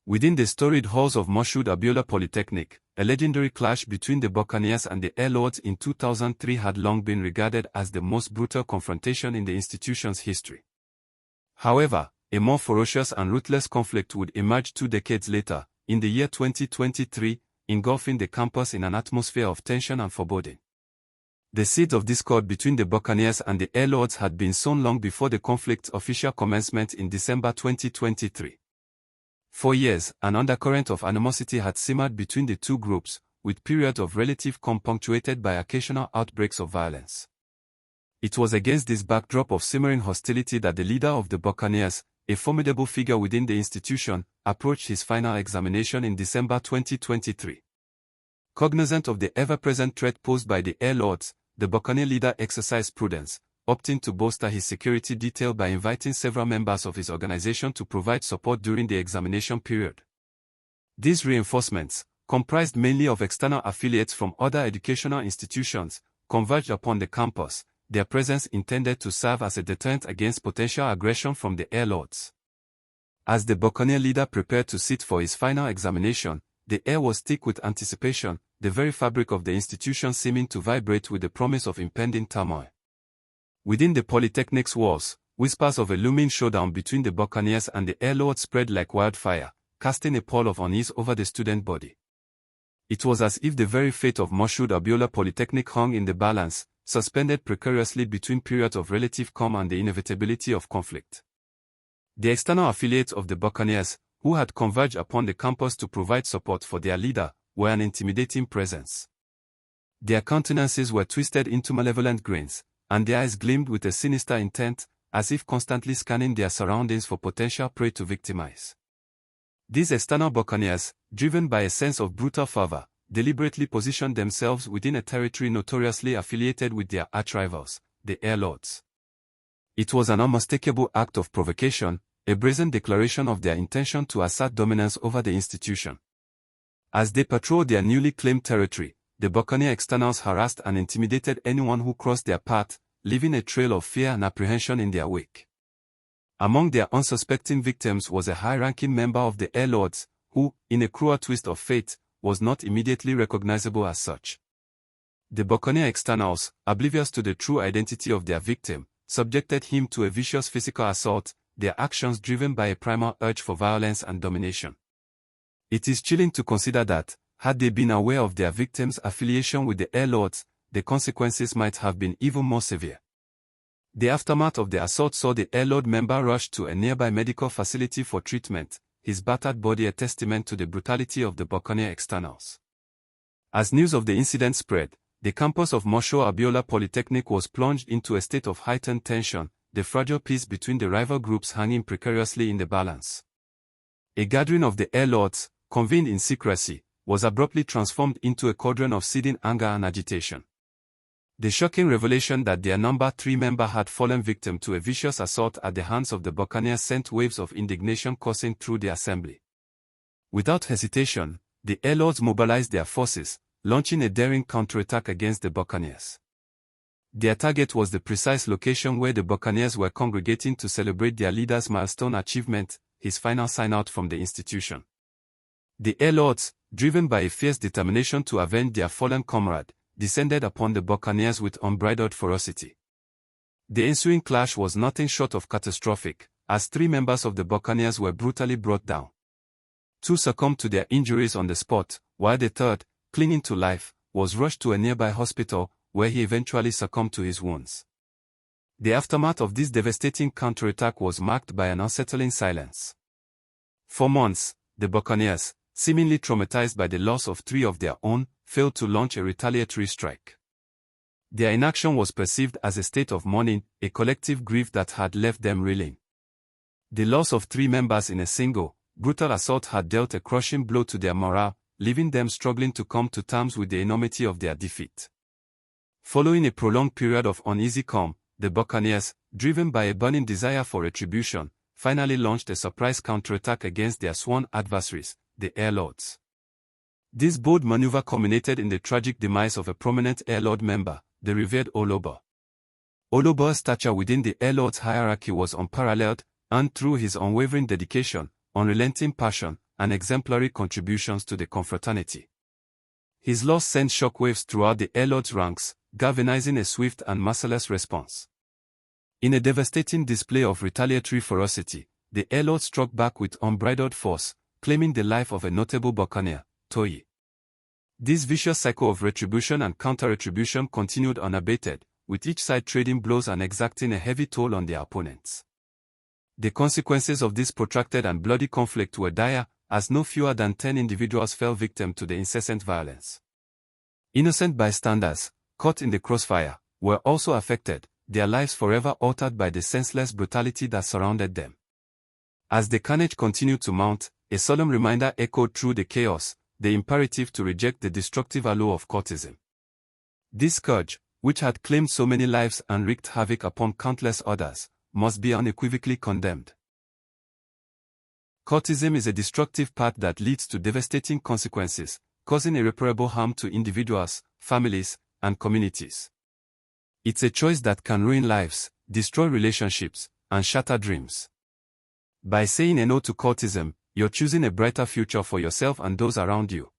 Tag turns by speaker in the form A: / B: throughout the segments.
A: Within the storied halls of Moshood Abiola Polytechnic, a legendary clash between the Buccaneers and the Air Lords in 2003 had long been regarded as the most brutal confrontation in the institution's history. However, a more ferocious and ruthless conflict would emerge 2 decades later, in the year 2023, engulfing the campus in an atmosphere of tension and foreboding. The seeds of discord between the Buccaneers and the Air Lords had been sown long before the conflict's official commencement in December 2023. For years, an undercurrent of animosity had simmered between the two groups, with periods of relative calm punctuated by occasional outbreaks of violence. It was against this backdrop of simmering hostility that the leader of the Buccaneers, a formidable figure within the institution, approached his final examination in December 2023. Cognizant of the ever-present threat posed by the Air Lords, the Buccaneer leader exercised prudence, opting to bolster his security detail by inviting several members of his organization to provide support during the examination period. These reinforcements, comprised mainly of external affiliates from other educational institutions, converged upon the campus, their presence intended to serve as a deterrent against potential aggression from the Air Lords. As the Buccaneer leader prepared to sit for his final examination, the air was thick with anticipation, the very fabric of the institution seeming to vibrate with the promise of impending turmoil. Within the Polytechnic's walls, whispers of a looming showdown between the Buccaneers and the Air Lords spread like wildfire, casting a pall of unease over the student body. It was as if the very fate of Moshood Abiola Polytechnic hung in the balance, suspended precariously between periods of relative calm and the inevitability of conflict. The external affiliates of the Buccaneers, who had converged upon the campus to provide support for their leader, were an intimidating presence. Their countenances were twisted into malevolent grins, and their eyes gleamed with a sinister intent, as if constantly scanning their surroundings for potential prey to victimize. These external Buccaneers, driven by a sense of brutal fervor, deliberately positioned themselves within a territory notoriously affiliated with their arch-rivals, the Air Lords. It was an unmistakable act of provocation, a brazen declaration of their intention to assert dominance over the institution. As they patrolled their newly claimed territory, the Buccaneer externals harassed and intimidated anyone who crossed their path, leaving a trail of fear and apprehension in their wake. Among their unsuspecting victims was a high-ranking member of the Air Lords, who, in a cruel twist of fate, was not immediately recognizable as such. The Buccaneer externals, oblivious to the true identity of their victim, subjected him to a vicious physical assault, their actions driven by a primal urge for violence and domination. It is chilling to consider that, had they been aware of their victim's affiliation with the Air Lords, the consequences might have been even more severe. The aftermath of the assault saw the Air Lord member rush to a nearby medical facility for treatment, his battered body a testament to the brutality of the Buccaneer externals. As news of the incident spread, the campus of Moshood Abiola Polytechnic was plunged into a state of heightened tension, the fragile peace between the rival groups hanging precariously in the balance. A gathering of the Air Lords, convened in secrecy, was abruptly transformed into a cauldron of seething anger and agitation. The shocking revelation that their number 3 member had fallen victim to a vicious assault at the hands of the Buccaneers sent waves of indignation coursing through the assembly. Without hesitation, the Air Lords mobilized their forces, launching a daring counterattack against the Buccaneers. Their target was the precise location where the Buccaneers were congregating to celebrate their leader's milestone achievement, his final sign-out from the institution. The Air Lords, driven by a fierce determination to avenge their fallen comrade, descended upon the Buccaneers with unbridled ferocity. The ensuing clash was nothing short of catastrophic, as 3 members of the Buccaneers were brutally brought down. 2 succumbed to their injuries on the spot, while the third, clinging to life, was rushed to a nearby hospital, where he eventually succumbed to his wounds. The aftermath of this devastating counterattack was marked by an unsettling silence. For months, the Buccaneers, seemingly traumatized by the loss of 3 of their own, failed to launch a retaliatory strike. Their inaction was perceived as a state of mourning, a collective grief that had left them reeling. The loss of 3 members in a single, brutal assault had dealt a crushing blow to their morale, leaving them struggling to come to terms with the enormity of their defeat. Following a prolonged period of uneasy calm, the Buccaneers, driven by a burning desire for retribution, finally launched a surprise counterattack against their sworn adversaries, the Air Lords. This bold maneuver culminated in the tragic demise of a prominent Air Lord member, the revered Oloba. Oloba's stature within the Air Lord's hierarchy was unparalleled, and through his unwavering dedication, unrelenting passion, and exemplary contributions to the confraternity. His loss sent shockwaves throughout the Lord's ranks, galvanizing a swift and merciless response. In a devastating display of retaliatory ferocity, the Lord struck back with unbridled force, claiming the life of a notable Buccaneer, Toye. This vicious cycle of retribution and counter-retribution continued unabated, with each side trading blows and exacting a heavy toll on their opponents. The consequences of this protracted and bloody conflict were dire, as no fewer than 10 individuals fell victim to the incessant violence. Innocent bystanders, caught in the crossfire, were also affected, their lives forever altered by the senseless brutality that surrounded them. As the carnage continued to mount, a solemn reminder echoed through the chaos, the imperative to reject the destructive allure of cultism. This scourge, which had claimed so many lives and wreaked havoc upon countless others, must be unequivocally condemned. Cultism is a destructive path that leads to devastating consequences, causing irreparable harm to individuals, families, and communities. It's a choice that can ruin lives, destroy relationships, and shatter dreams. By saying a no to cultism, you're choosing a brighter future for yourself and those around you.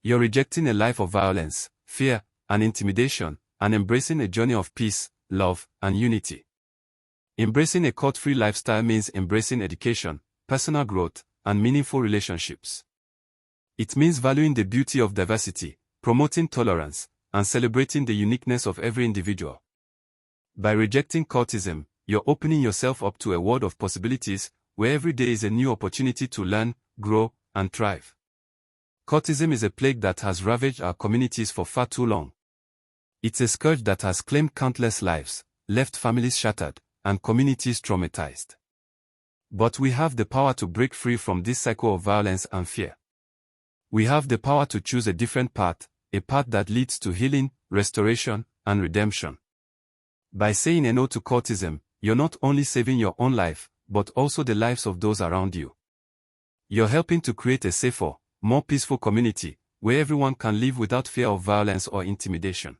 A: You're rejecting a life of violence, fear, and intimidation, and embracing a journey of peace, love, and unity. Embracing a cult-free lifestyle means embracing education, personal growth, and meaningful relationships. It means valuing the beauty of diversity, promoting tolerance, and celebrating the uniqueness of every individual. By rejecting cultism, you're opening yourself up to a world of possibilities, where every day is a new opportunity to learn, grow, and thrive. Cultism is a plague that has ravaged our communities for far too long. It's a scourge that has claimed countless lives, left families shattered, and communities traumatized. But we have the power to break free from this cycle of violence and fear. We have the power to choose a different path, a path that leads to healing, restoration, and redemption. By saying a no to cultism, you're not only saving your own life, but also the lives of those around you. You're helping to create a safer, more peaceful community, where everyone can live without fear of violence or intimidation.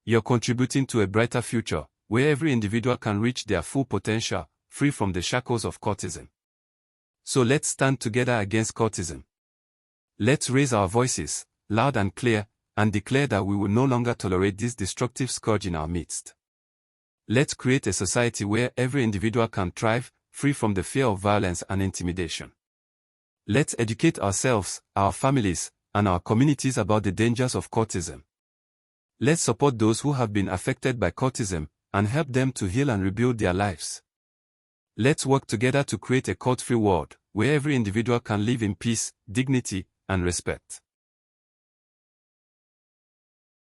A: You're contributing to a brighter future, where every individual can reach their full potential, free from the shackles of cultism. So let's stand together against cultism. Let's raise our voices, loud and clear, and declare that we will no longer tolerate this destructive scourge in our midst. Let's create a society where every individual can thrive, free from the fear of violence and intimidation. Let's educate ourselves, our families, and our communities about the dangers of cultism. Let's support those who have been affected by cultism, and help them to heal and rebuild their lives. Let's work together to create a cult-free world, where every individual can live in peace, dignity, and respect.